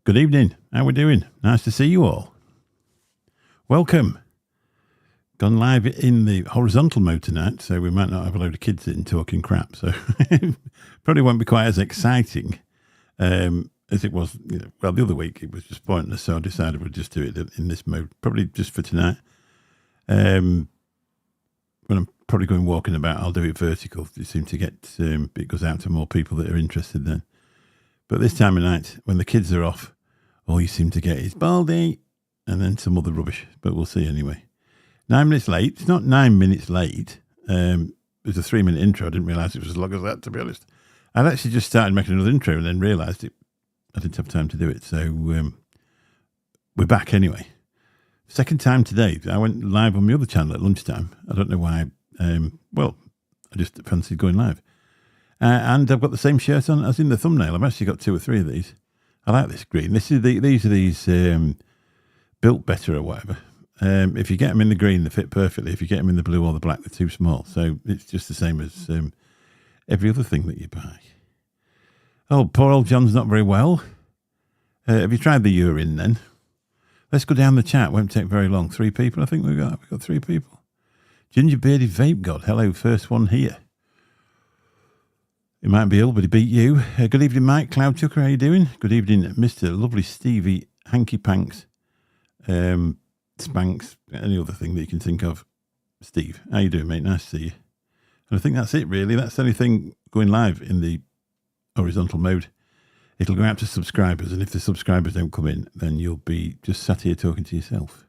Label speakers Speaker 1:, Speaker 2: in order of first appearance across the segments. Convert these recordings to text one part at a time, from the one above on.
Speaker 1: Good evening. How we doing? Nice to see you all. Welcome. Gone live in the horizontal mode tonight, so we might not have a load of kids in talking crap. So probably won't be quite as exciting as it was. Well, the other week it was just pointless, so I decided we'd just do it in this mode, probably just for tonight. When I'm probably going walking about, I'll do it vertical. It seems to get it goes out to more people that are interested then. But this time of night, when the kids are off, all you seem to get is Baldy and then some other rubbish. But we'll see anyway. 9 minutes late. It's not 9 minutes late. It was a 3-minute intro. I didn't realise it was as long as that, to be honest. I'd actually just started making another intro and then realised I didn't have time to do it. So we're back anyway. Second time today. I went live on my other channel at lunchtime. I don't know why. I just fancied going live. And I've got the same shirt on as in the thumbnail. I've actually got 2 or 3 of these. I like this green. These are these built better or whatever. If you get them in the green, they fit perfectly. If you get them in the blue or the black, they're too small. So it's just the same as every other thing that you buy. Oh, poor old John's not very well. Have you tried the urine then? Let's go down the chat. Won't take very long. 3 people, I think we've got 3 people. Ginger Bearded Vape God. Hello, first one here. He might be ill, but he beat you. Good evening, Mike. Cloud Chucker, how you doing? Good evening, Mr. Lovely Stevie, Hanky Panks, Spanks, any other thing that you can think of. Steve, how you doing, mate? Nice to see you. And I think that's it, really. That's the only thing going live in the horizontal mode. It'll go out to subscribers, and if the subscribers don't come in, then you'll be just sat here talking to yourself.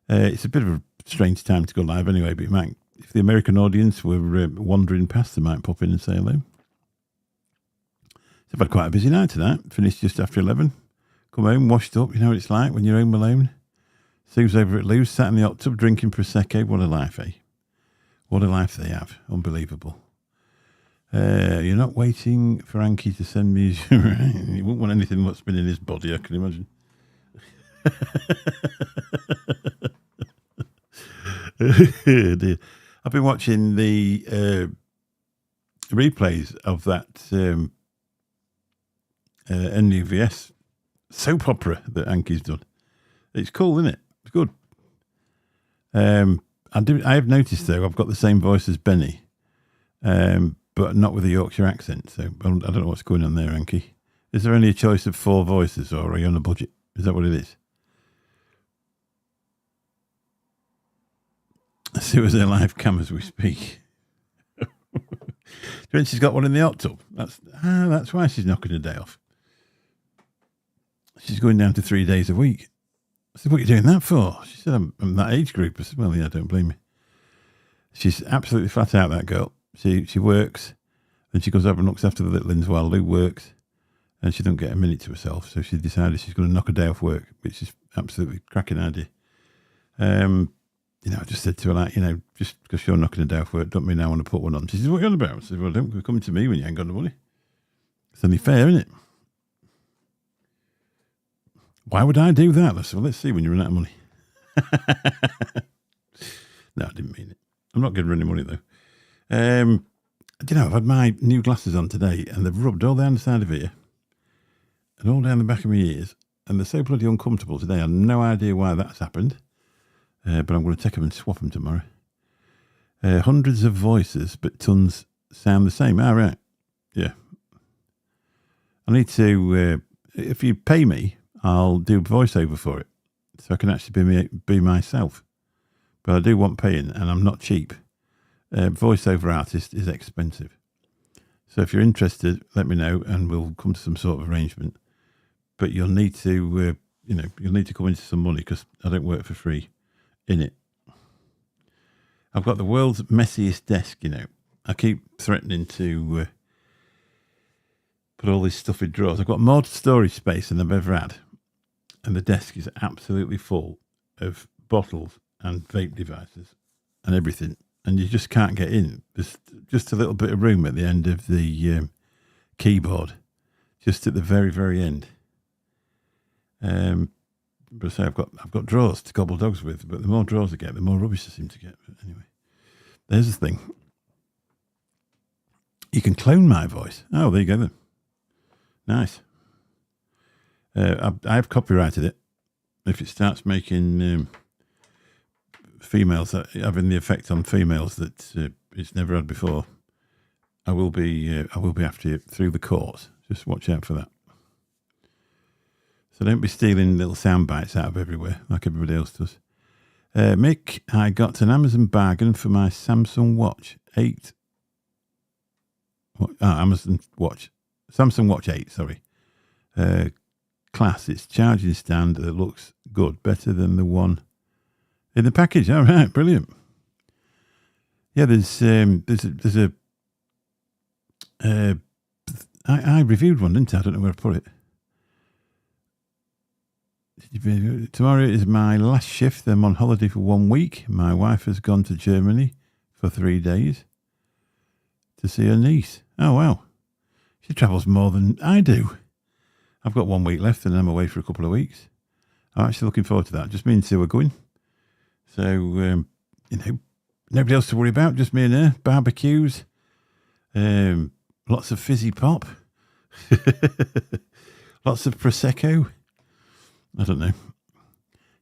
Speaker 1: It's a bit of a strange time to go live anyway, but you might... If the American audience were wandering past, they might pop in and say hello. So I've had quite a busy night tonight. Finished just after 11. Come home, washed up. You know what it's like when you're home alone. Sue's over at Lou's, sat in the hot tub, drinking Prosecco. What a life, eh? What a life they have. Unbelievable. You're not waiting for Anki to send me... You wouldn't want anything what's been in his body, I can imagine. Dear. I've been watching the replays of that NUVS soap opera that Anki's done. It's cool, isn't it? It's good. I have noticed, though, I've got the same voice as Benny, but not with a Yorkshire accent. So I don't know what's going on there, Anki. Is there only a choice of 4 voices, or are you on a budget? Is that what it is? Sue's her live cam as we speak. She's got one in the hot tub. That's why she's knocking a day off. She's going down to 3 days a week. I said, what are you doing that for? She said, I'm that age group. I said, well, yeah, don't blame me. She's absolutely flat out, that girl. She works, then she goes over and looks after the little ones while Lou works, and she doesn't get a minute to herself. So she decided she's going to knock a day off work, which is absolutely cracking idea. I just said to her, just because you're knocking a day off work, don't mean I want to put one on. She says, what are you on about? I said, well, don't come to me when you ain't got the money. It's only fair, isn't it? Why would I do that? I said, well, let's see when you run out of money. No, I didn't mean it. I'm not giving her any money, though. I've had my new glasses on today, and they've rubbed all down the side of here and all down the back of my ears, and they're so bloody uncomfortable today. I have no idea why that's happened. But I'm going to take them and swap them tomorrow. Hundreds of voices, but tons sound the same. Right. Yeah. I need to, if you pay me, I'll do voiceover for it. So I can actually be myself. But I do want paying, and I'm not cheap. Voiceover artist is expensive. So if you're interested, let me know, and we'll come to some sort of arrangement. But you'll need to, you'll need to come into some money, because I don't work for free. In it, I've got the world's messiest desk. I keep threatening to put all this stuff in drawers. I've got more storage space than I've ever had, and the desk is absolutely full of bottles and vape devices and everything, and you just can't get in. There's just a little bit of room at the end of the keyboard, just at the very, very end. But I say I've got drawers to gobble dogs with, but the more drawers I get, the more rubbish I seem to get. But anyway, there's the thing. You can clone my voice. Oh, there you go then. Nice. I've copyrighted it. If it starts making females, having the effect on females that it's never had before, I will be after you through the courts. Just watch out for that. So don't be stealing little sound bites out of everywhere like everybody else does. Mick, I got an Amazon bargain for my Samsung Watch 8. Amazon Watch. Samsung Watch 8, sorry. Class, it's charging stand that looks good, better than the one in the package. All right, brilliant. Yeah, I reviewed one, didn't I? I don't know where I put it. Tomorrow is my last shift. I'm on holiday for 1 week. My wife has gone to Germany for 3 days to see her niece. Oh, wow. She travels more than I do. I've got 1 week left and I'm away for a couple of weeks. I'm actually looking forward to that. Just me and Sue are going. So, nobody else to worry about. Just me and her. Barbecues. Lots of fizzy pop. Lots of Prosecco. I don't know.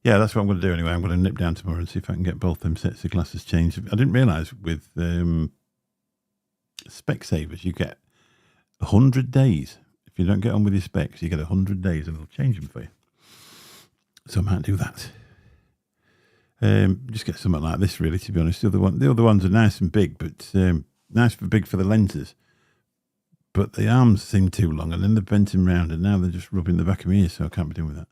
Speaker 1: Yeah, that's what I'm going to do anyway. I'm going to nip down tomorrow and see if I can get both them sets of glasses changed. I didn't realise with Specsavers you get 100 days. If you don't get on with your specs, you get 100 days and they'll change them for you. So I might do that. Just get something like this, really, to be honest. The other ones are nice and big, but nice for big for the lenses. But the arms seem too long, and then they're bent them round, and now they're just rubbing the back of my ears, so I can't be doing with that.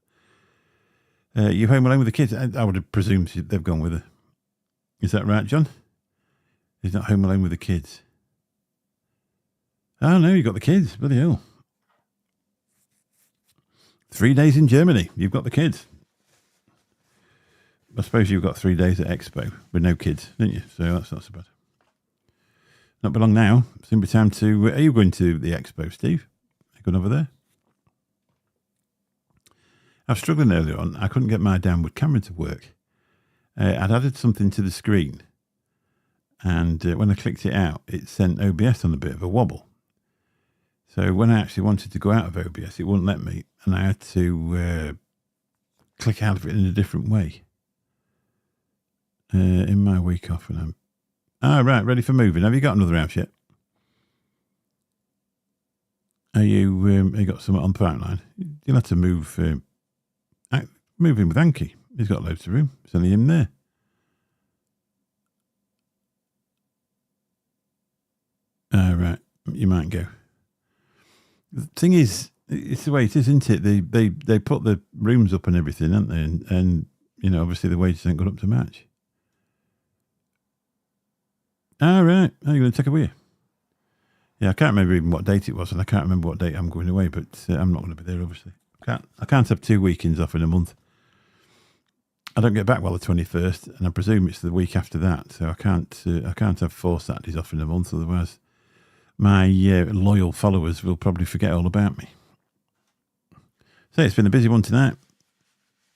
Speaker 1: You home alone with the kids? I would have presumed they've gone with her. Is that right, John? He's not home alone with the kids. Oh, no, you've got the kids. Bloody hell. 3 days in Germany. You've got the kids. I suppose you've got 3 days at Expo with no kids, didn't you? So that's not so bad. Not be long now. Soon be time to... are you going to the Expo, Steve? Are you going over there? I was struggling earlier on. I couldn't get my downward camera to work. I'd added something to the screen. And when I clicked it out, it sent OBS on a bit of a wobble. So when I actually wanted to go out of OBS, it wouldn't let me. And I had to click out of it in a different way. In my week off. And I'm... right, ready for moving. Have you got another house yet? Are you got something on the pipeline? You'll have to move in with Anki. He's got loads of room. It's only him there. Right, you might go. The thing is, it's the way it is, isn't it? They put the rooms up and everything, haven't they? And obviously the wages ain't got up to match. Right. Are you going to take a beer? Yeah, I can't remember even what date it was, and I can't remember what date I'm going away, but I'm not going to be there, obviously. I can't have 2 weekends off in a month. I don't get back well the 21st, and I presume it's the week after that, so I can't have 4 Saturdays off in a month, otherwise my loyal followers will probably forget all about me. So it's been a busy one tonight.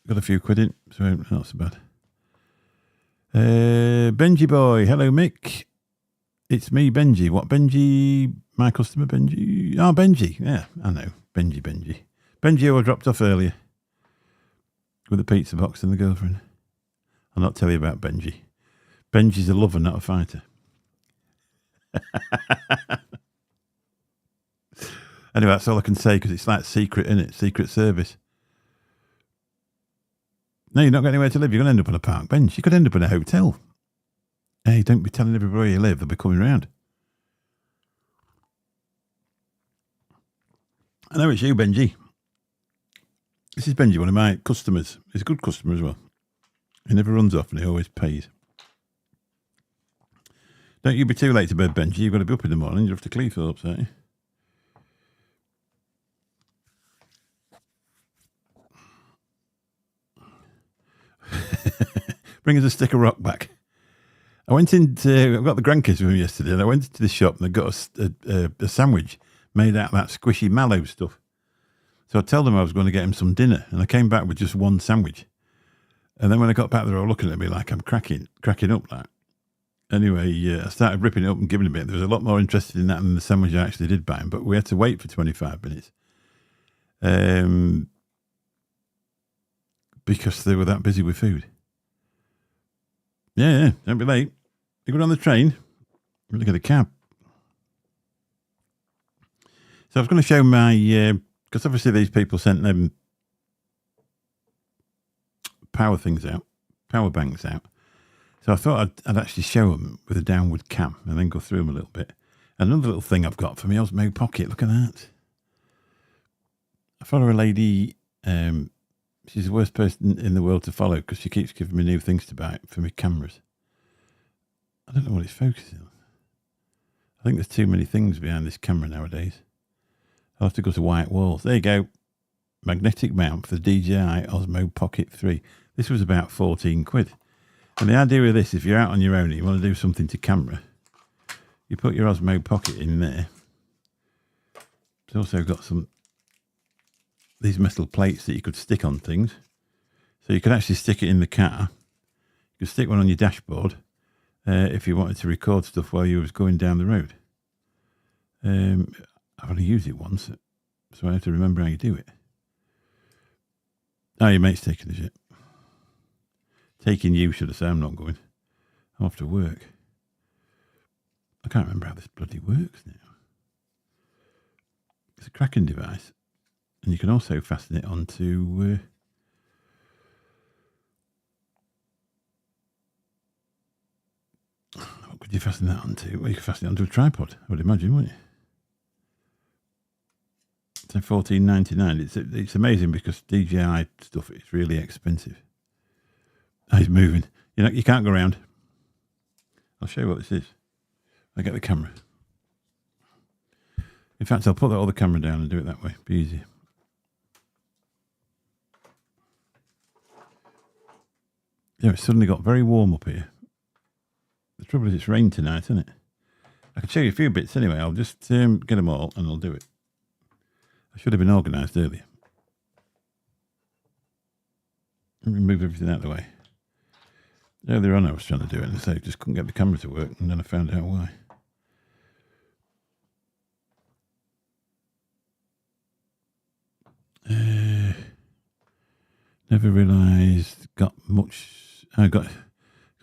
Speaker 1: Got a few quid in, so not so bad. Benji boy, hello Mick. It's me, Benji. What, Benji? My customer, Benji? Oh, Benji. Yeah, I know. Benji. Benji who I dropped off earlier with the pizza box and the girlfriend. I'll not tell you about Benji. Benji's a lover, not a fighter. Anyway, that's all I can say because it's like secret, isn't it? Secret service. No, you're not got anywhere to live. You're going to end up on a park bench. You could end up in a hotel. Hey, don't be telling everybody where you live. They'll be coming round. I know it's you, Benji. This is Benji, one of my customers. He's a good customer as well. He never runs off and he always pays. Don't you be too late to bed, Benji. You've got to be up in the morning. You're off to Cleethorpes, aren't you? Bring us a stick of rock back. I got the grandkids with me yesterday, and I went into the shop and they got a sandwich made out of that squishy mallow stuff. So I told them I was going to get him some dinner, and I came back with just one sandwich. And then when I got back, they were all looking at me like I'm cracking up. Like. Anyway, I started ripping it up and giving him a bit. There was a lot more interested in that than the sandwich I actually did buy him, but we had to wait for 25 minutes. because they were that busy with food. Yeah, don't be late. You got on the train. Look at the cab. So I was going to show my, because obviously these people sent them power banks out. So I thought I'd actually show them with a downward cam and then go through them a little bit. Another little thing I've got for my Osmo Pocket. Look at that. I follow a lady. She's the worst person in the world to follow because she keeps giving me new things to buy for my cameras. I don't know what it's focusing on. I think there's too many things behind this camera nowadays. I'll have to go to white walls. There you go. Magnetic mount for the DJI Osmo Pocket 3. This was about 14 quid. And the idea of this, if you're out on your own and you want to do something to camera, you put your Osmo Pocket in there. It's also got these metal plates that you could stick on things. So you could actually stick it in the car. You could stick one on your dashboard if you wanted to record stuff while you was going down the road. I've only used it once, so I have to remember how you do it. Oh, your mate's taking the shit. Taking you, should I say. I'm not going. I'm off to work. I can't remember how this bloody works now. It's a cracking device. And you can also fasten it onto... what could you fasten that onto? Well, you could fasten it onto a tripod, I would imagine, wouldn't you? So $14.99. It's amazing because DJI stuff is really expensive. Oh, he's moving. You can't go around. I'll show you what this is. I get the camera. In fact, I'll put that other camera down and do it that way. Be easy. Yeah, it's suddenly got very warm up here. The trouble is it's rained tonight, isn't it? I can show you a few bits anyway. I'll just get them all and I'll do it. I should have been organised earlier. Let me move everything out of the way. Earlier on I was trying to do it and I just couldn't get the camera to work, and then I found out why. Never realised got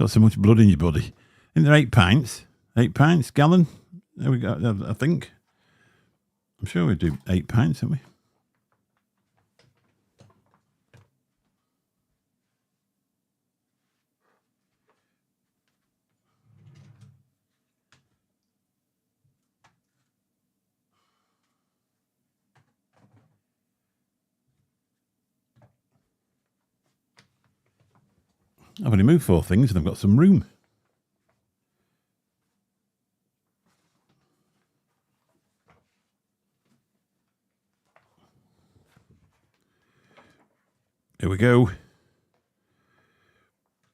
Speaker 1: so much blood in your body. Isn't there 8 pints? 8 pints, gallon? There we go, I think. I'm sure we do 8 pints, don't we? I've only moved 4 things and I've got some room. Here we go.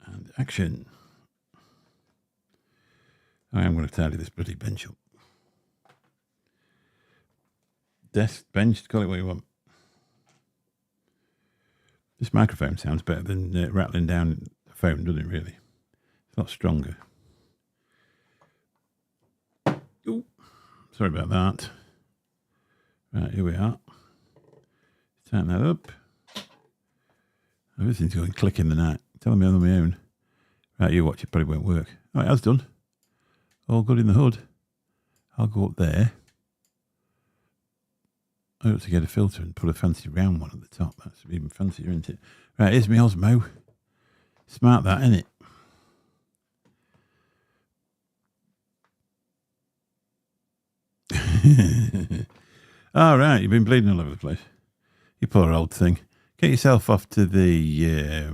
Speaker 1: And action. I am going to tidy this bloody bench up. Desk, bench, call it what you want. This microphone sounds better than rattling down the phone, doesn't it, really? It's a lot stronger. Ooh, sorry about that. Right, here we are. Tighten that up. Everything's going click in the night. Telling me I'm on my own. Right, you watch, it probably won't work. Oh, it has done. All good in the hood. I'll go up there. I ought to get a filter and put a fancy round one at the top. That's even fancier, isn't it? Right, here's my Osmo. Smart that, isn't it? All right, you've been bleeding all over the place. You poor old thing. Get yourself off to the...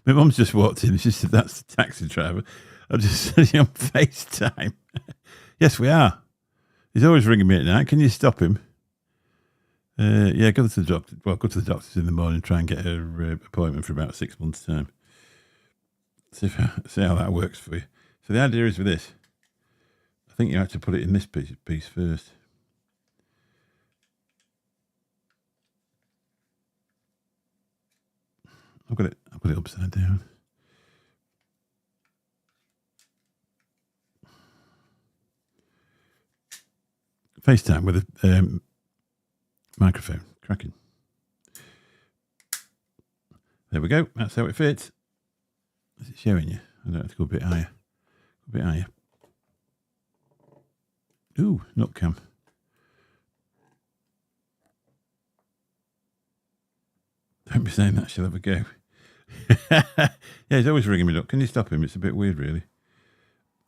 Speaker 1: My mum's just walked in. She said, that's the taxi driver. I just said, on FaceTime. Yes, we are. He's always ringing me at night. Can you stop him? Yeah, go to the doctor. Well, go to the doctor's in the morning. Try and get her appointment for about 6 months' time. See how that works for you. So the idea is with this. I think you have to put it in this piece first. I've got it upside down. FaceTime with a microphone. cracking. There we go. That's how it fits. Is it showing you? I don't have to go a bit higher. A bit higher. Ooh, nut cam. Don't be saying that. She'll have a go. Yeah, he's always ringing me up. Can you stop him? It's a bit weird, really.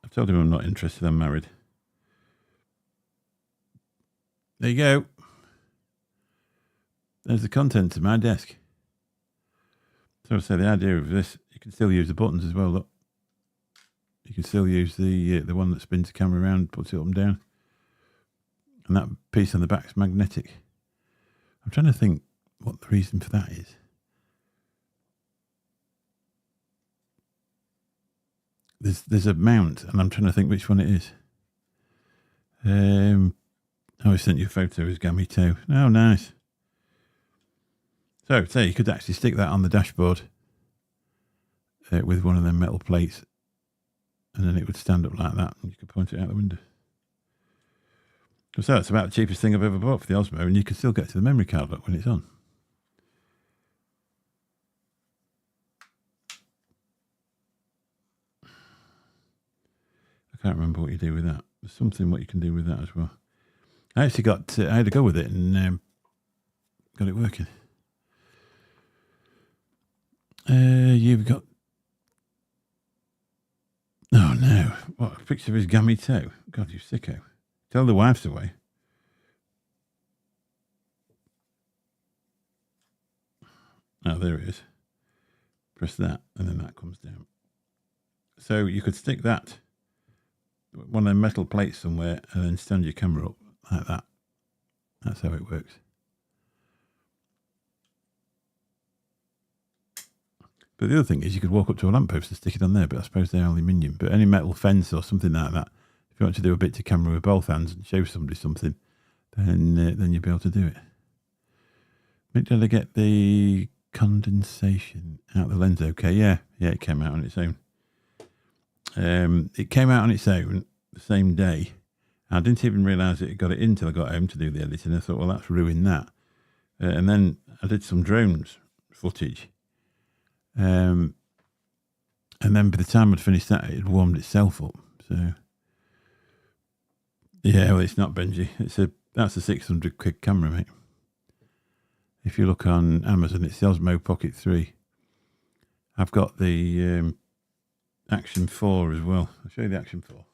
Speaker 1: I've told him I'm not interested. I'm married. There you go. There's the contents of my desk. So I say the idea of this, you can still use the buttons as well. Look, you can still use the one that spins the camera around, puts it up and down, and that piece on the back is magnetic. I'm trying to think what the reason for that is. There's a mount, and I'm trying to think which one it is. I sent you a photo of his gammy toe. Oh, nice. So you could actually stick that on the dashboard with one of them metal plates, and then it would stand up like that, and you could point it out the window. So it's about the cheapest thing I've ever bought for the Osmo, and you can still get to the memory card lock when it's on. I can't remember what you do with that. There's something what you can do with that as well. I actually I had to go with it and got it working. You've got... Oh, no. What, a picture of his gammy toe? God, you sicko. Tell the wife's away. Oh, there it is. Press that, and then that comes down. So you could stick that, one of them metal plates somewhere, and then stand your camera up like that. That's how it works. But the other thing is you could walk up to a lamppost and stick it on there, but I suppose they're aluminium. But any metal fence or something like that, if you want to do a bit to camera with both hands and show somebody something, then you'll be able to do it. Mick, did I get the condensation out of the lens okay? Yeah, it came out on its own. It came out on its own the same day. I didn't even realise it got it in until I got home to do the editing. I thought, well, that's ruined that. And then I did some drones footage. And then by the time I'd finished that, it had warmed itself up. So, yeah, well, it's not Benji. That's a 600 quid camera, mate. If you look on Amazon, it's the Osmo Pocket 3. I've got the Action 4 as well. I'll show you the Action 4.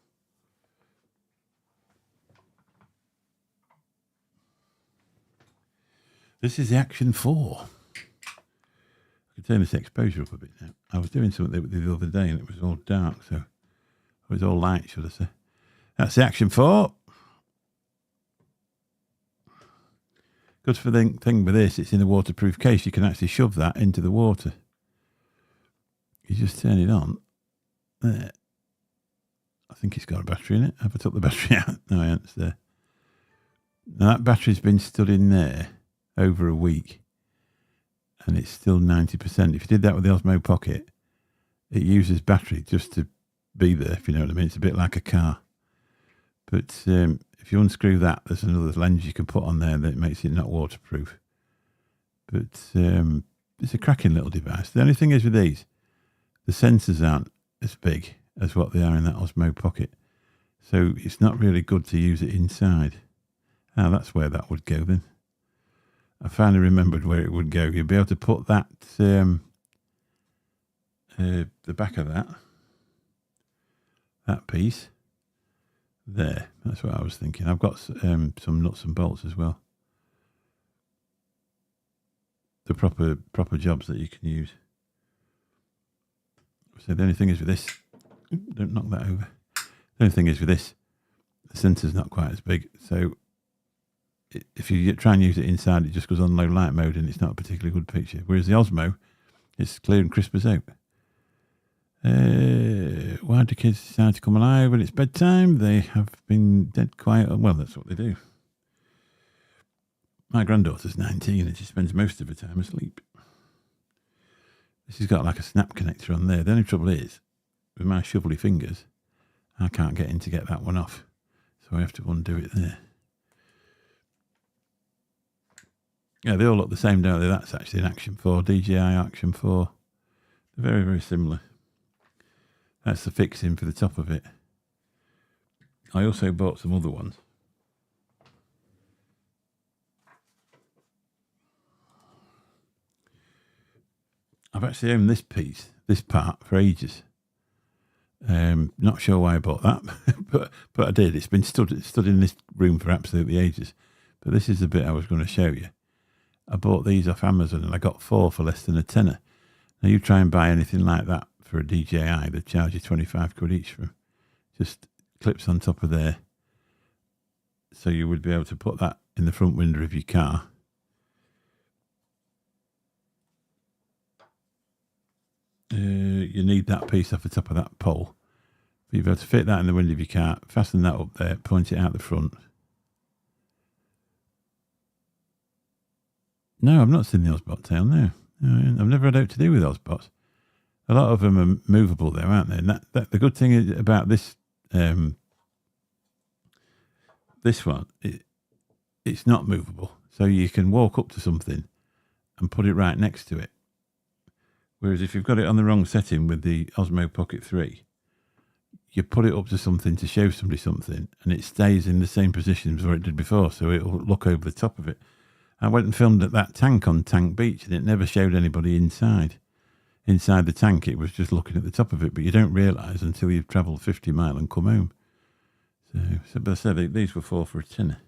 Speaker 1: This is the Action 4. I can turn this exposure up a bit now. I was doing something the other day and it was all dark, so it was all light, should I say. That's the Action 4. Good for the thing with this, it's in a waterproof case. You can actually shove that into the water. You just turn it on. There. I think it's got a battery in it. Have I took the battery out? No, I haven't. It's there. Now that battery's been stood in there over a week and it's still 90%. If you did that with the Osmo Pocket, it uses battery just to be there, if you know what I mean. It's a bit like a car. But if you unscrew that, there's another lens you can put on there that makes it not waterproof. But it's a cracking little device. The only thing is with these, the sensors aren't as big as what they are in that Osmo Pocket. So it's not really good to use it inside. Ah, that's where that would go then. I finally remembered where it would go. You'd be able to put that, the back of that piece there. That's what I was thinking. I've got some nuts and bolts as well. The proper jobs that you can use. So the only thing is with this, don't knock that over. The only thing is with this, the sensor's not quite as big. So if you try and use it inside, it just goes on low light mode and it's not a particularly good picture. Whereas the Osmo, it's clear and crisp as out. Why do kids decide to come alive when it's bedtime? They have been dead quiet. Well, that's what they do. My granddaughter's 19 and she spends most of her time asleep. This has got like a snap connector on there. The only trouble is, with my shovelly fingers, I can't get in to get that one off. So I have to undo it there. Yeah, they all look the same, don't they? That's actually an Action 4, DJI Action 4. They're very, very similar. That's the fixing for the top of it. I also bought some other ones. I've actually owned this part for ages. Not sure why I bought that, but I did. It's been stood in this room for absolutely ages. But this is the bit I was going to show you. I bought these off Amazon and I got 4 for less than a tenner. Now you try and buy anything like that for a DJI, they charge you 25 quid each for them. Just clips on top of there. So you would be able to put that in the front window of your car. You need that piece off the top of that pole. But you'll be able to fit that in the window of your car, fasten that up there, point it out the front. No, I've not seen the Ozbot tail, no. I've never had out to do with Ozbots. A lot of them are movable though, aren't they? And that the good thing is about this this one, it's not movable. So you can walk up to something and put it right next to it. Whereas if you've got it on the wrong setting with the Osmo Pocket 3, you put it up to something to show somebody something and it stays in the same position as where it did before, so it will look over the top of it. I went and filmed at that tank on Tank Beach and it never showed anybody inside the tank. It was just looking at the top of it, but you don't realise until you've travelled 50 miles and come home. So but I said these were 4 for a tenner.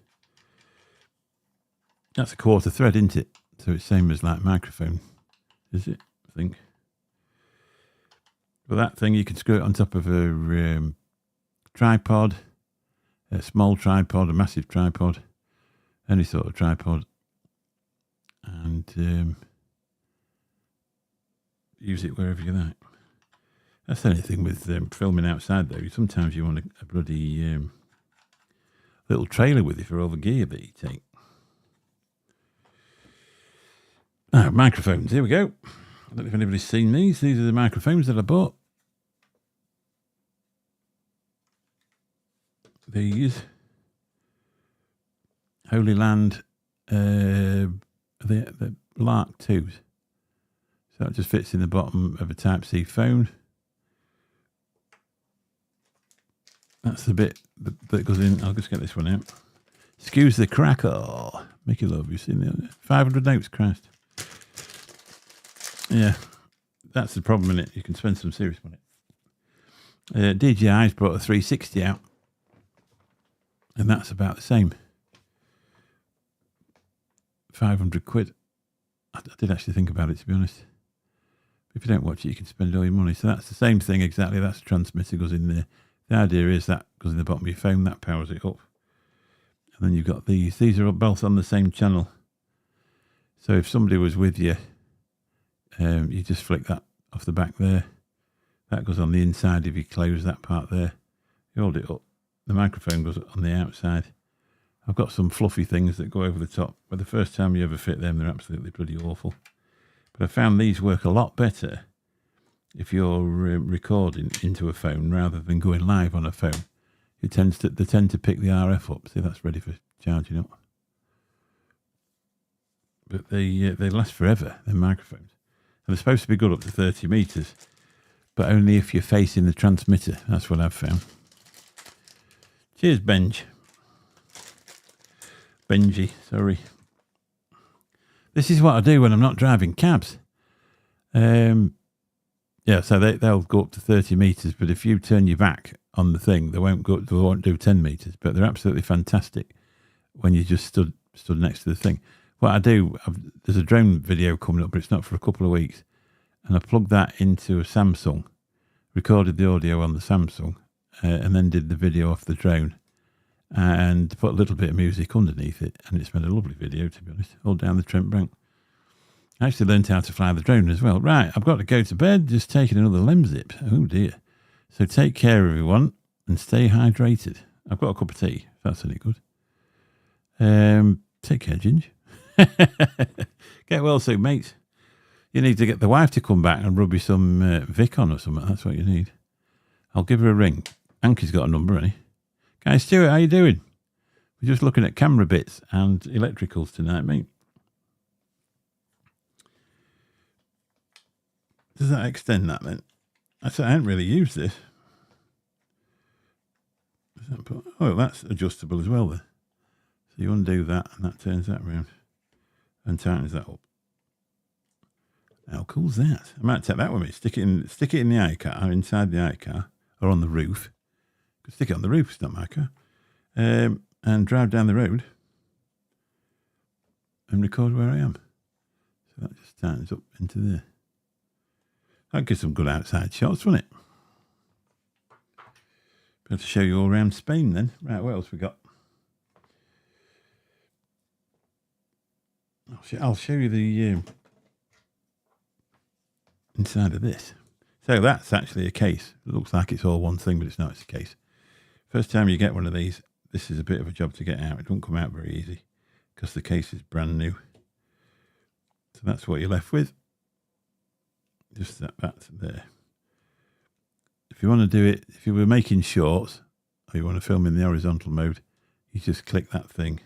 Speaker 1: That's a quarter thread, isn't it? So it's same as like microphone, is it? I think. But that thing, you can screw it on top of a tripod, a small tripod, a massive tripod, any sort of tripod, and use it wherever you like. That's anything with filming outside, though. Sometimes you want a bloody little trailer with you for all the gear that you take. Now, microphones. Here we go. I don't know if anybody's seen these. These are the microphones that I bought. These Holy Land, the Lark 2s. So that just fits in the bottom of a Type-C phone. That's the bit that goes in. I'll just get this one out. Excuse the crackle. Mickey Love, you've seen the other 500 notes, Christ. Yeah, that's the problem in it. You can spend some serious money. DJI's brought a 360 out, and that's about the same. 500 quid. I did actually think about it, to be honest. If you don't watch it, you can spend all your money. So that's the same thing exactly. That's a transmitter goes in there. The idea is that goes in the bottom of your phone, that powers it up. And then you've got these. These are both on the same channel. So if somebody was with you, you just flick that off the back there. That goes on the inside if you close that part there. You hold it up. The microphone goes on the outside. I've got some fluffy things that go over the top, but the first time you ever fit them, they're absolutely bloody awful. But I found these work a lot better if you're recording into a phone rather than going live on a phone. They tend to pick the RF up. See, that's ready for charging up. But they last forever, they're microphones. And they're supposed to be good up to 30 metres, but only if you're facing the transmitter. That's what I've found. Cheers, Benji, sorry. This is what I do when I'm not driving cabs. Yeah, so they'll go up to 30 metres, but if you turn your back on the thing, they won't do 10 metres, but they're absolutely fantastic when you just stood next to the thing. What I do, there's a drone video coming up, but it's not for a couple of weeks, and I plugged that into a Samsung, recorded the audio on the Samsung, and then did the video off the drone, and put a little bit of music underneath it, and it's made a lovely video, to be honest, all down the Trent Bank. I actually learned how to fly the drone as well. Right, I've got to go to bed, just taking another limb zip. Oh dear. So take care, everyone, and stay hydrated. I've got a cup of tea, if that's any good. Take care, Ginge. Get well soon, mate. You need to get the wife to come back and rub you some Vic on or something. That's what you need. I'll give her a ring. Anky's got a number, hasn't he? Guy Stuart, how you doing? We're just looking at camera bits and electricals tonight, mate. Does that extend that then? I haven't really used this. Oh, that's adjustable as well then. So you undo that and that turns that round and tightens that up. How cool's that? I might take that with me. Stick it in the iCar, inside the iCar, or on the roof. Could stick it on the roof, it's not my car. And drive down the road and record where I am. So that just tightens up into there. That gives some good outside shots, wouldn't it? Be able to show you all around Spain then. Right, what else we got? I'll show you the inside of this. So that's actually a case. It looks like it's all one thing, but it's not. It's a case. First time you get one of these, this is a bit of a job to get out. It won't come out very easy because the case is brand new. So that's what you're left with. Just that's there. If you want to do it, if you were making shorts or you want to film in the horizontal mode, you just click that thing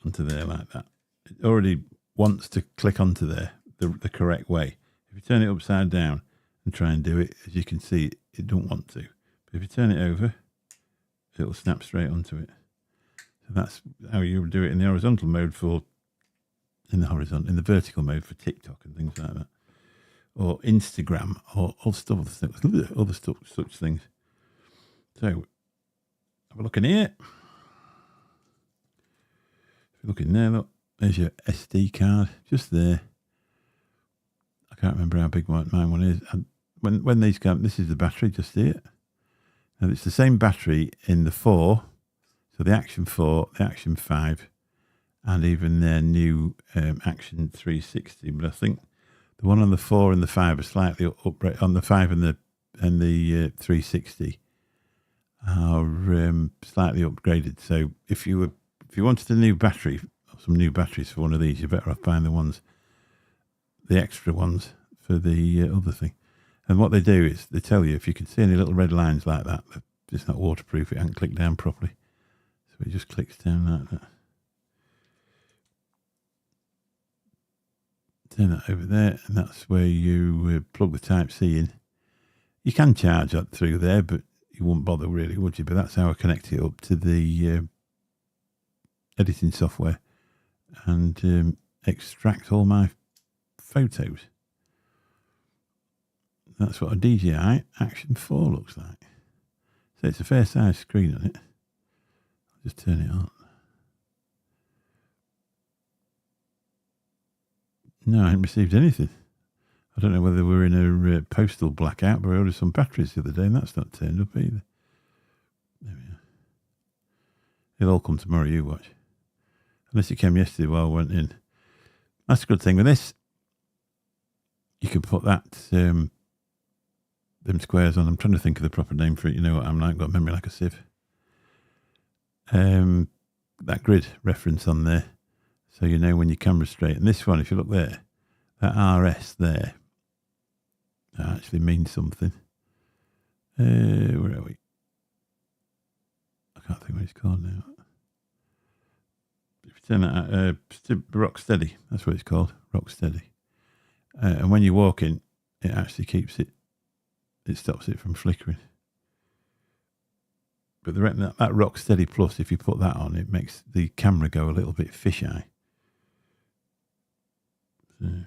Speaker 1: onto there like that. It already wants to click onto there the correct way. If you turn it upside down and try and do it, as you can see, it don't want to. But if you turn it over, it'll snap straight onto it. So that's how you do it in the horizontal mode in the vertical mode for TikTok and things like that. Or Instagram, or all stuff, other stuff, such things. So, have a look in here. If you look in there, look, there's your SD card, just there. I can't remember how big mine one is. And when these come, this is the battery, just see it. And it's the same battery in the 4, so the Action 4, the Action 5, and even their new Action 360. But I think the one on the 4 and the 5 are slightly upgraded. On the 5 and the 360 are slightly upgraded. So if you wanted a new battery, some new batteries for one of these, you're better off buying the extra ones for the other thing. And what they do is they tell you if you can see any little red lines like that, it's not waterproof. It hasn't clicked down properly, so it just clicks down like that. Turn that over there, and that's where you plug the Type-C in. You can charge that through there, but you wouldn't bother really, would you? But that's how I connect it up to the editing software and extract all my photos. That's what a DJI Action 4 looks like. So it's a fair size screen on it. I'll just turn it on. No, I haven't received anything. I don't know whether we're in a postal blackout, but I ordered some batteries the other day and that's not turned up either. There we are. It'll all come tomorrow, you watch. Unless it came yesterday while I went in. That's a good thing with this. You can put that, them squares on. I'm trying to think of the proper name for it. You know what I'm like, got memory like a sieve. That grid reference on there. So you know when your camera's straight. And this one, if you look there, that RS there, that actually means something. Where are we? I can't think what it's called now. If you turn that rock steady, that's what it's called, rock steady. And when you're walking, it actually keeps it stops it from flickering. But that rock steady plus, if you put that on, it makes the camera go a little bit fisheye. So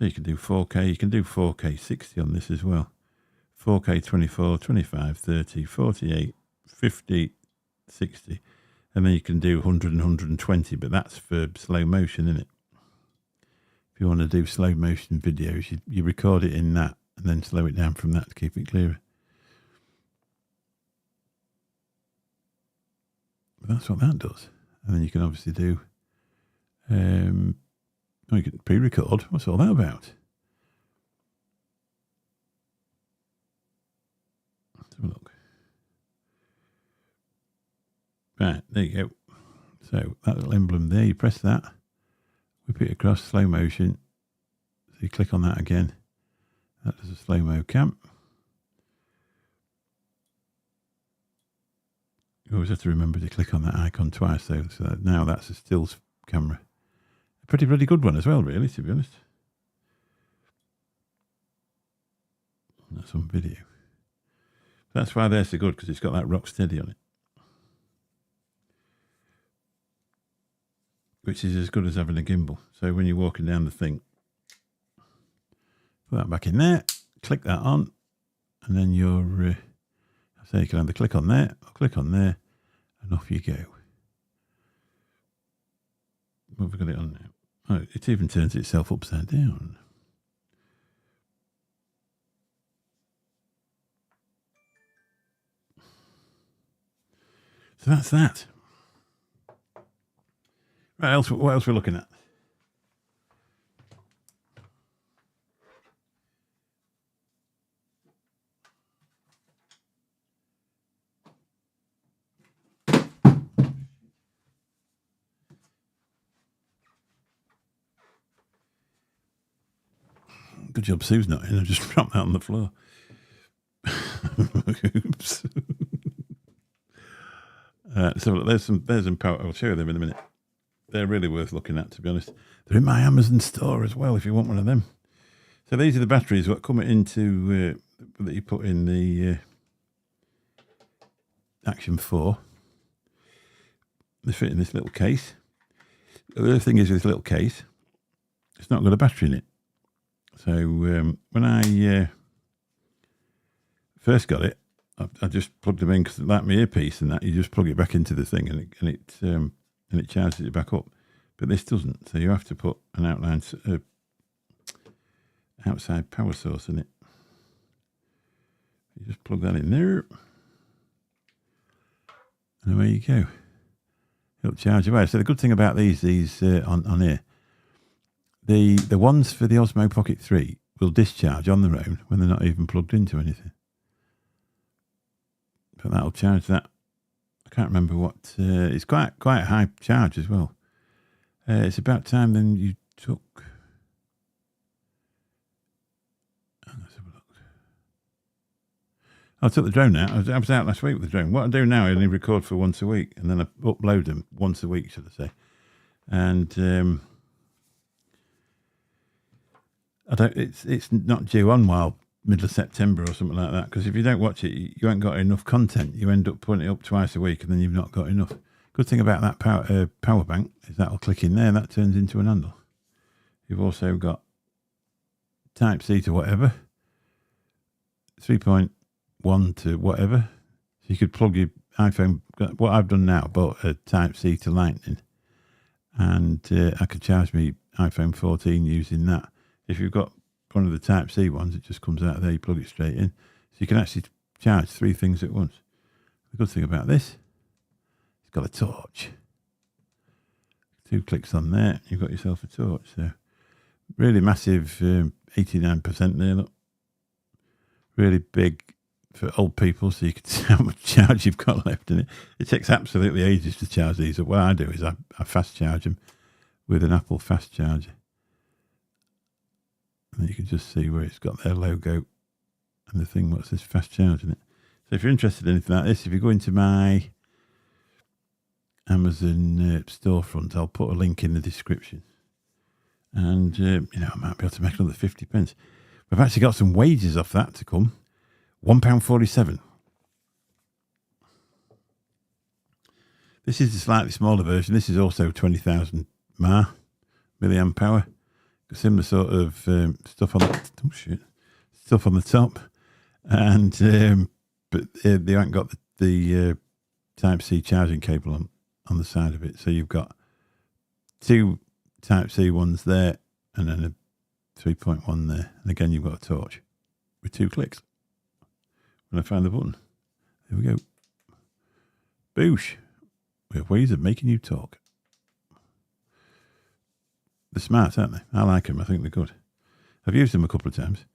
Speaker 1: you can do 4K, you can do 4K 60 on this as well. 4K 24, 25, 30, 48, 50, 60. And then you can do 100 and 120, but that's for slow motion, isn't it? If you want to do slow motion videos, you record it in that and then slow it down from that to keep it clearer. But that's what that does. And then you can obviously do you can pre-record. What's all that about? Let's have a look. Right, there you go. So that little emblem there, you press that, whip it across slow motion. So you click on that again. That does a slow-mo cam. You always have to remember to click on that icon twice, though. So now that's a stills camera. A pretty good one as well, really, to be honest. That's on video. That's why they're so good, because it's got that rock steady on it, which is as good as having a gimbal. So when you're walking down the thing, put that back in there, click that on, and then you're, so you can either click on there or click on there, and off you go. What have we got it on now? Oh, it even turns itself upside down. So that's that. Right, what else are we looking at? Good job Sue's not in. I just dropped that on the floor. Oops. So there's some power. I'll show you them in a minute. They're really worth looking at, to be honest. They're in my Amazon store as well, if you want one of them. So these are the batteries that come into that you put in the Action 4. They fit in this little case. The other thing is, with this little case, it's not got a battery in it. So when I first got it, I just plugged them in, because like my earpiece and that, you just plug it back into the thing and it charges it back up. But this doesn't, so you have to put an outside power source in it. You just plug that in there, and away you go. It'll charge away. So the good thing about these on here, the ones for the Osmo Pocket 3 will discharge on their own when they're not even plugged into anything. But that'll charge that. I can't remember what. It's quite a high charge as well. It's about time then you took. Let's have a look. I took the drone out. I was out last week with the drone. What I do now, I only record for once a week, and then I upload them once a week, should I say? And I don't. It's not due on while middle of September or something like that, because if you don't watch it, you ain't got enough content. You end up putting it up twice a week, and then you've not got enough. Good thing about that power bank is that'll click in there, and that turns into an handle. You've also got Type-C to whatever, 3.1 to whatever. So you could plug your iPhone. What I've done now, bought a Type-C to Lightning, and I could charge my iPhone 14 using that. If you've got one of the Type-C ones, it just comes out of there, you plug it straight in. So you can actually charge 3 things at once. The good thing about this, it's got a torch. 2 clicks on there, you've got yourself a torch. So really massive, 89% there, look. Really big for old people, so you can see how much charge you've got left in it. It takes absolutely ages to charge these. What I do is I fast charge them with an Apple fast charger. And you can just see where it's got their logo and the thing, what's this, fast charging it. So if you're interested in anything like this, if you go into my Amazon storefront, I'll put a link in the description. And, I might be able to make another 50 pence. We've actually got some wages off that to come. £1.47. This is the slightly smaller version. This is also 20,000 milliamp power. Similar sort of stuff on the top, and but they haven't got the Type-C charging cable on the side of it. So you've got 2 Type-C ones there, and then a 3.1 there, and again you've got a torch with 2 clicks. When I find the button, there we go. Boosh! We have ways of making you talk. They're smart, aren't they? I like them. I think they're good. I've used them a couple of times.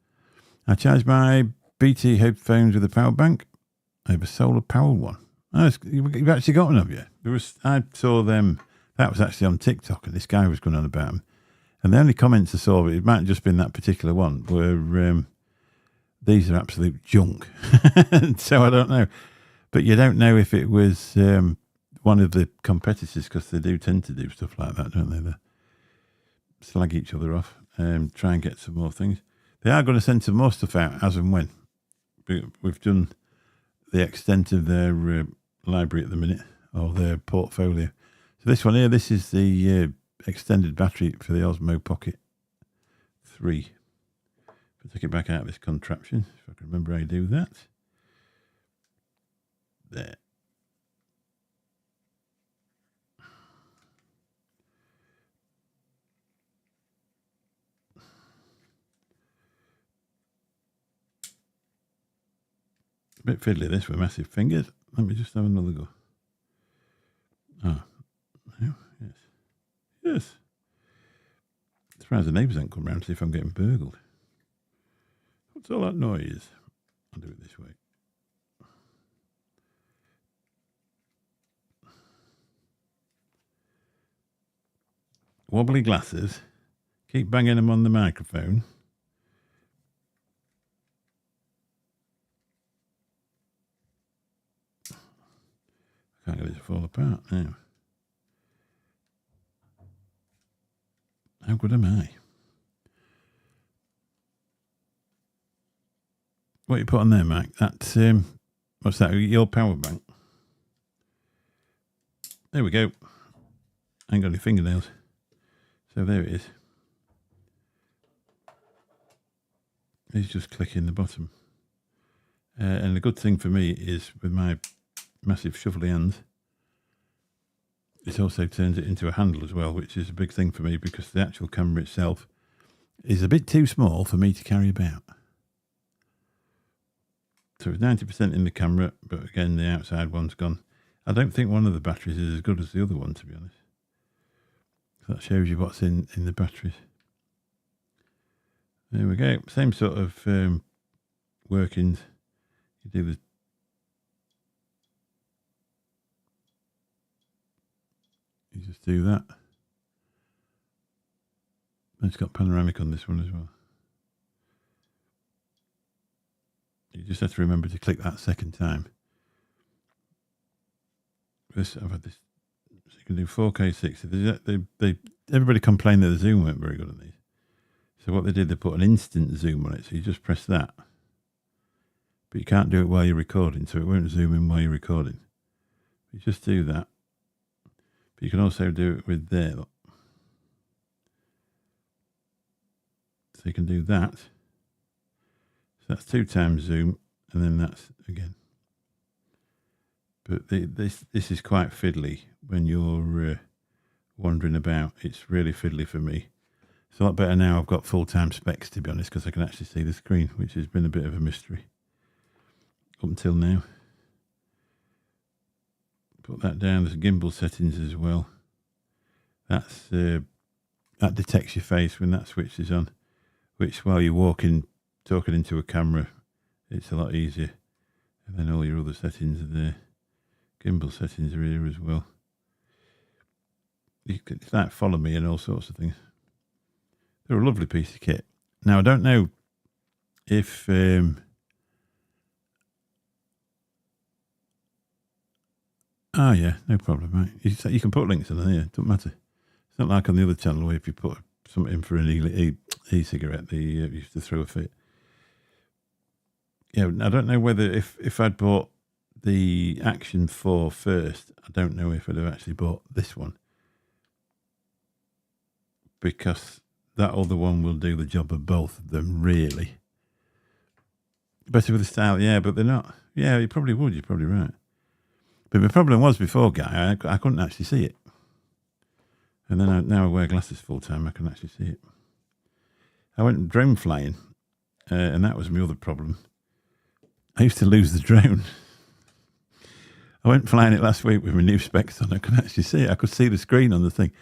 Speaker 1: I charge my BT headphones with a power bank. I have a solar powered one. Oh, you've actually got one, have you? I saw them. That was actually on TikTok, and this guy was going on about them. And the only comments I saw, it might have just been that particular one, were these are absolute junk. So I don't know. But you don't know if it was one of the competitors, because they do tend to do stuff like that, don't they? Slag each other off and try and get some more things. They are going to send some more stuff out as and when. we've done the extent of their library at the minute, or their portfolio. So this one here, this is the extended battery for the Osmo Pocket 3. If I take it back out of this contraption, if I can remember how you do that. There. A bit fiddly this with massive fingers. Let me just have another go. Oh, yes. Yes. Surprised the neighbours ain't come round to see if I'm getting burgled. What's all that noise? I'll do it this way. Wobbly glasses. Keep banging them on the microphone. I can't get it to fall apart now. How good am I? What you put on there, Mike? That's what's that? Your power bank. There we go. I ain't got any fingernails. So there it is. It's just clicking the bottom. And the good thing for me is with my massive shovelly hands, it also turns it into a handle as well, which is a big thing for me because the actual camera itself is a bit too small for me to carry about. So it's 90% in the camera, but again, the outside one's gone. I don't think one of the batteries is as good as the other one, to be honest. So that shows you what's in the batteries. There we go. Same sort of workings. You do the You just do that. And it's got panoramic on this one as well. You just have to remember to click that second time. I've had this. So you can do 4K 60. Everybody complained that the zoom weren't very good on these. So what they did, they put an instant zoom on it. So you just press that. But you can't do it while you're recording, so it won't zoom in while you're recording. You just do that. But you can also do it with there. Look. So you can do that. So that's 2 times zoom, and then that's again. But this is quite fiddly when you're wandering about. It's really fiddly for me. It's a lot better now I've got full-time specs, to be honest, because I can actually see the screen, which has been a bit of a mystery up until now. Put that down. There's gimbal settings as well. That's that detects your face when that switch is on, which while you're walking, talking into a camera, it's a lot easier. And then all your other settings are there. Gimbal settings are here as well. You can start follow me and all sorts of things. They're a lovely piece of kit. Now, I don't know if yeah, no problem, mate. You can put links in there, it doesn't matter. It's not like on the other channel where if you put something in for an e-cigarette, they used to throw a fit. Yeah, I don't know whether if I'd bought the Action 4 first, I don't know if I'd have actually bought this one. Because that other one will do the job of both of them, really. Better with the style, yeah, but they're not. Yeah, you probably would, you're probably right. But my problem was before, Guy, I couldn't actually see it. And then now I wear glasses full time, I can actually see it. I went drone flying, and that was my other problem. I used to lose the drone. I went flying it last week with my new specs on. I could actually see it. I could see the screen on the thing.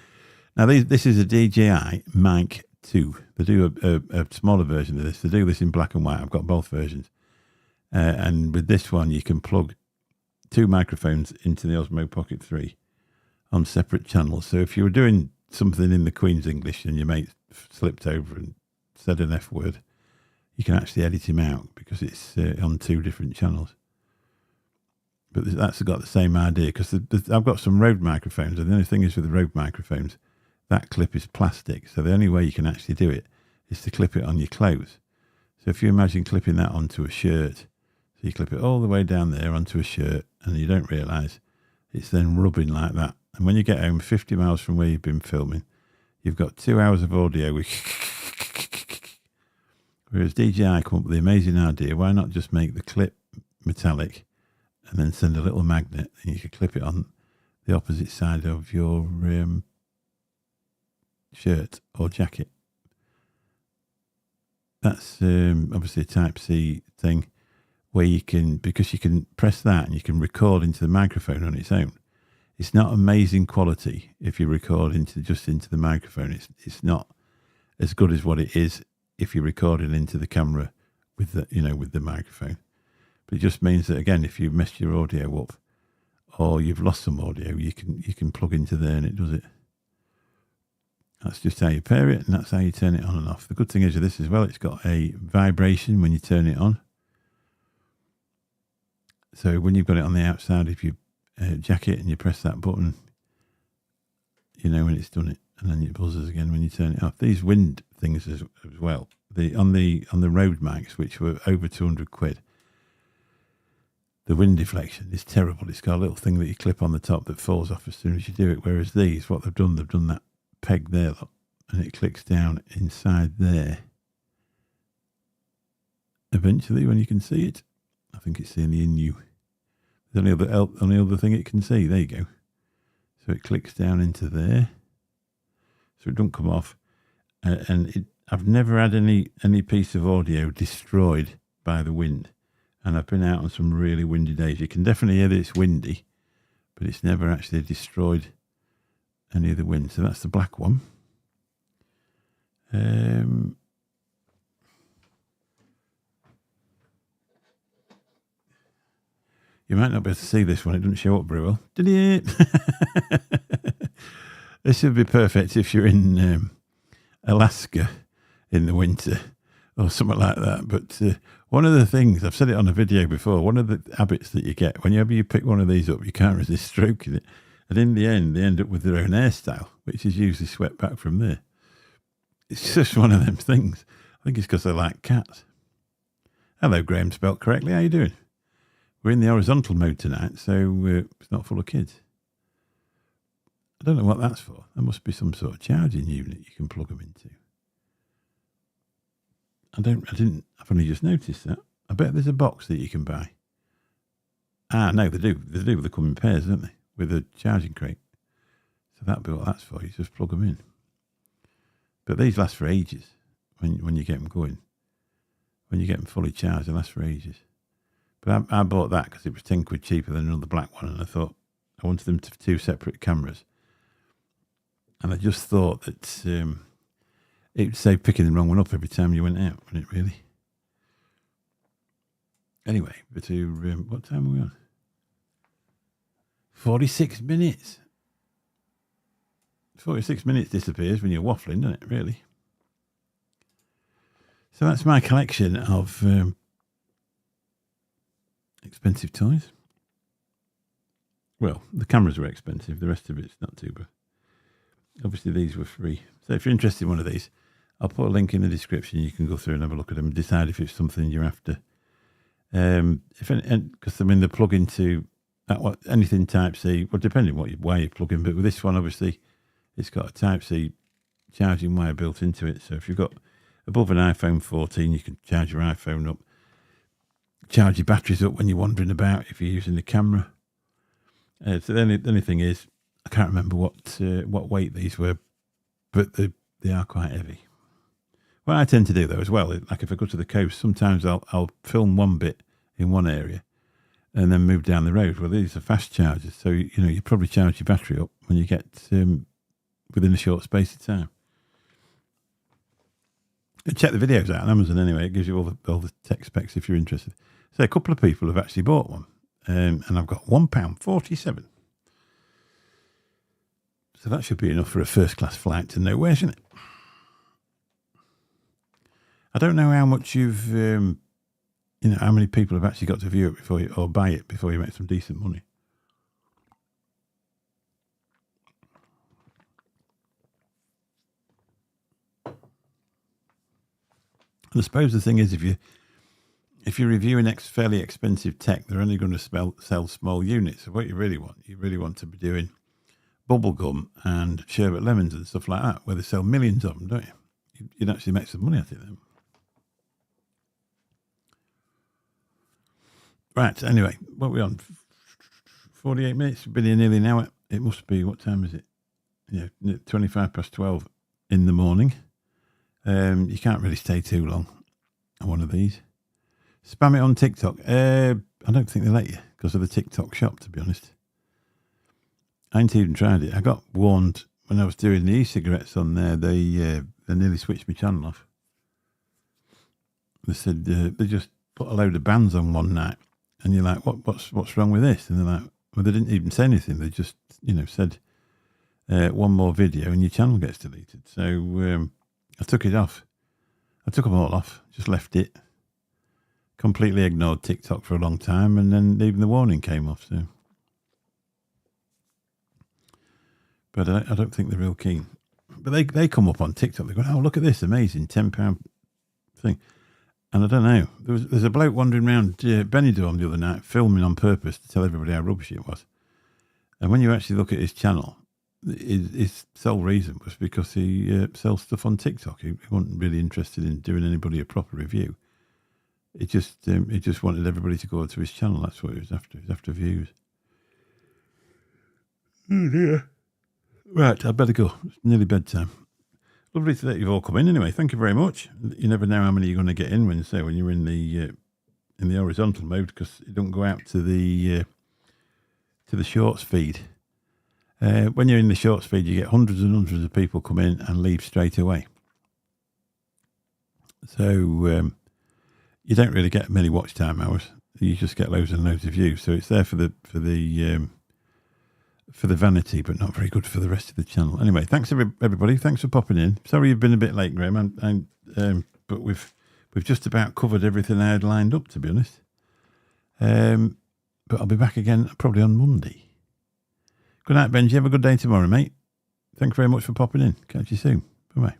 Speaker 1: Now, this is a DJI Mic 2. They do a smaller version of this. They do this in black and white. I've got both versions. And with this one, you can plug 2 microphones into the Osmo Pocket 3 on separate channels. So if you were doing something in the Queen's English and your mate slipped over and said an F word, you can actually edit him out because it's on 2 different channels. But that's got the same idea because I've got some Rode microphones, and the only thing is with the Rode microphones, that clip is plastic. So the only way you can actually do it is to clip it on your clothes. So if you imagine clipping that onto a shirt So you clip it all the way down there onto a shirt, and you don't realise it's then rubbing like that. And when you get home 50 miles from where you've been filming, you've got 2 hours of audio with whereas DJI come up with the amazing idea, why not just make the clip metallic and then send a little magnet, and you could clip it on the opposite side of your shirt or jacket. That's obviously a Type-C thing where you can, because you can press that and you can record into the microphone on its own. It's not amazing quality if you record into the microphone. It's not as good as what it is if you record it into the camera with the microphone. But it just means that, again, if you messed your audio up or you've lost some audio, you can plug into there and it does it. That's just how you pair it, and that's how you turn it on and off. The good thing is with this as well, it's got a vibration when you turn it on. So when you've got it on the outside of your jacket and you press that button, when it's done it, and then it buzzes again when you turn it off. These wind things as well. On the Rode mics, which were over £200, the wind deflection is terrible. It's got a little thing that you clip on the top that falls off as soon as you do it. Whereas these, what they've done that peg there, look, and it clicks down inside there. Eventually, when you can see it, I think it's seeing the in-you. The only other thing it can see. There you go. So it clicks down into there, so it don't come off. I've never had any piece of audio destroyed by the wind, and I've been out on some really windy days. You can definitely hear that it's windy, but it's never actually destroyed any of the wind. So that's the black one. You might not be able to see this one. It doesn't show up very well. Did it? This would be perfect if you're in Alaska in the winter or something like that. But one of the things, I've said it on a video before, one of the habits that you get, whenever you pick one of these up, you can't resist stroking it. And in the end, they end up with their own hairstyle, which is usually swept back from there. It's just one of them things. I think it's because I like cats. Hello, Graham, spelt correctly. How you doing? We're in the horizontal mode tonight, so it's not full of kids. I don't know what that's for. There must be some sort of charging unit you can plug them into. I've only just noticed that. I bet there's a box that you can buy. No, they do. They come in pairs, don't they? With a charging crate. So that'd be what that's for. You just plug them in. But these last for ages when you get them going. When you get them fully charged, they last for ages. But I bought that because it was £10 cheaper than another black one, and I thought I wanted them to have two separate cameras. And I just thought that it would save picking the wrong one up every time you went out, wouldn't it, really? Anyway, but what time are we on? 46 minutes. 46 minutes disappears when you're waffling, doesn't it, really? So that's my collection of expensive toys. Well, the cameras were expensive. The rest of it's not too bad. Obviously, these were free. So if you're interested in one of these, I'll put a link in the description. You can go through and have a look at them and decide if it's something you're after. Because they plug into anything Type-C. Well, depending why you plug in. But with this one, obviously, it's got a Type-C charging wire built into it. So if you've got above an iPhone 14, you can charge your iPhone up. Charge your batteries up when you're wandering about if you're using the camera. So the only thing is, I can't remember what weight these were, but they are quite heavy. What I tend to do though as well, like if I go to the coast, sometimes I'll film one bit in one area and then move down the road. Well, these are fast chargers, so you probably charge your battery up when you get within a short space of time. And check the videos out on Amazon anyway. It gives you all the tech specs if you're interested. So a couple of people have actually bought one, and I've got £1.47. So that should be enough for a first-class flight to nowhere, shouldn't it? I don't know how much you've, how many people have actually got to view it or buy it before you make some decent money. And I suppose the thing is, if you if you're reviewing fairly expensive tech, they're only going to sell small units. So what you really want to be doing bubblegum and sherbet lemons and stuff like that, where they sell millions of them, don't you? You'd actually make some money at it then. Right, anyway, what are we on? 48 minutes, we've been here nearly an hour. It must be, what time is it? Yeah, 25 past 12 in the morning. You can't really stay too long on one of these. Spam it on TikTok. I don't think they let you because of the TikTok shop, to be honest. I ain't even tried it. I got warned when I was doing the e-cigarettes on there. They nearly switched my channel off. They said they just put a load of bands on one night, and you're like, what's wrong with this? And they're like, well, they didn't even say anything. They just said one more video and your channel gets deleted. So I took it off. I took them all off. Just left it. Completely ignored TikTok for a long time, and then even the warning came off. So, but I don't think they're real keen. But they come up on TikTok. They go, oh, look at this amazing £10 thing. And I don't know. There's a bloke wandering around Benidorm the other night, filming on purpose to tell everybody how rubbish it was. And when you actually look at his channel, his sole reason was because he sells stuff on TikTok. He wasn't really interested in doing anybody a proper review. He just wanted everybody to go to his channel. That's what he was after. He was after views. Oh dear. Right, I better go. It's nearly bedtime. Lovely that you've all come in. Anyway, thank you very much. You never know how many you're going to get in when you're in the horizontal mode, because it don't go out to the shorts feed. When you're in the shorts feed, you get hundreds and hundreds of people come in and leave straight away. So you don't really get many watch time hours. You just get loads and loads of views. So it's there for the vanity, but not very good for the rest of the channel. Anyway, thanks everybody. Thanks for popping in. Sorry you've been a bit late, Graham. But we've just about covered everything I had lined up, to be honest. But I'll be back again probably on Monday. Good night, Benji. Have a good day tomorrow, mate. Thanks very much for popping in. Catch you soon. Bye-bye.